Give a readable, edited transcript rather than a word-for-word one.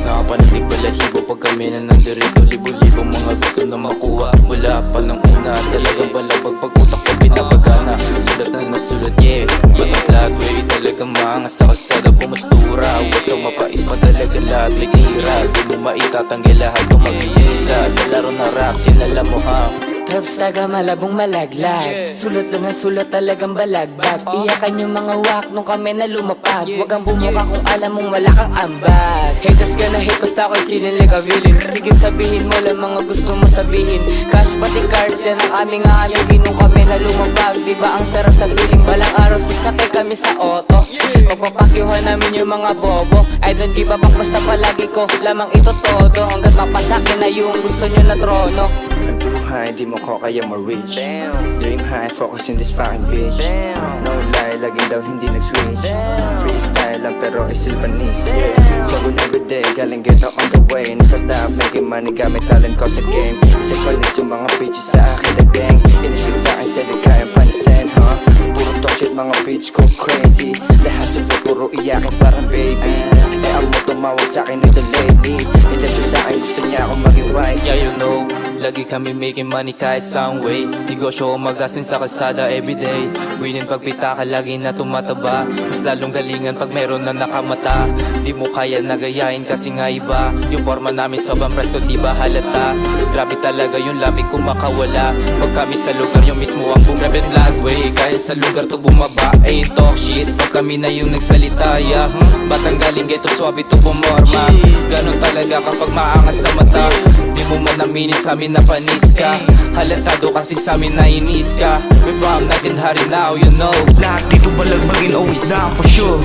Nakapanalig balahibo pag kami na nandirito. Libo-libong mga gusto na makuha mula pa ng una. Talagang balabag pag utak ko pinapagana. Sulat na nasulat, Batang Flatway, talagang mga sa kalsada pumustura. Huwag mapais pa talaga lahat may tira. Di mo maitatanggi lahat kung mag-iisa. Sa laro na rap, sinala mo ha. Raps taga malabong malaglag. Sulat lang ang sulat, talagang balagbag. Iyakan yung mga wak nung kami na lumapag. Huwag kang bumuka kung alam mong wala kang ambag. Haters gonna hate, basta ako'y chillin like a villain. Sige sabihin mo lang mga gusto mo sabihin. Cash pati cars, yan ang aming aanigin nung kami na lumapag. Diba ang sarap sa feeling, balang araw sasakay kami sa auto. Pagpapakyuhan namin yung mga bobo. I don't give a fuck, basta palagi ko lamang ito todo. Hanggat mapasakin na yung gusto nyo na trono. I'm too high, di mo ko kaya ma-reach. Dream high, focus in this fucking bitch. No lie, laging down, hindi nag-switch. Freestyle lang pero I still panis. Bago na everyday, galing ghetto on the way. Nasa top, making money gamit talent ko sa game. Isip panis yung mga bitches sa akin na gang. Inis ka sa akin, sabi kaya panisin, huh? Puro talk shit, mga bitch ko crazy. Lahat sa puro iyakin parang baby. Ang mo tumawag sa akin nito lately. Hindi siya sa akin, gusto niya akong maging wife. Yeah, you know, lagi kami making money kahit some way. Negosyo o magasin sa kalsada everyday. Winning pagpita ka lagi na tumataba. Mas lalong galingan pag meron na nakamata. Di mo kaya nagayain kasi nga iba. Yung forma namin sobrang presko di ba halata. Grabe talaga yung lamig kung makawala. Pag kami sa lugar yung mismo ang bumrabit Flatway. Kahit sa lugar to bumaba ay talk shit. Pag kami na yung nagsalita, Batang galing ghetto swabe to bumorma. Ganon talaga kapag maangas sa mata. Di mo man aminin sa amin na panis ka. Halatado kasi sa amin na inis ka. We from natin hari now, you know. Lahat dito balagbagin, always down for sure.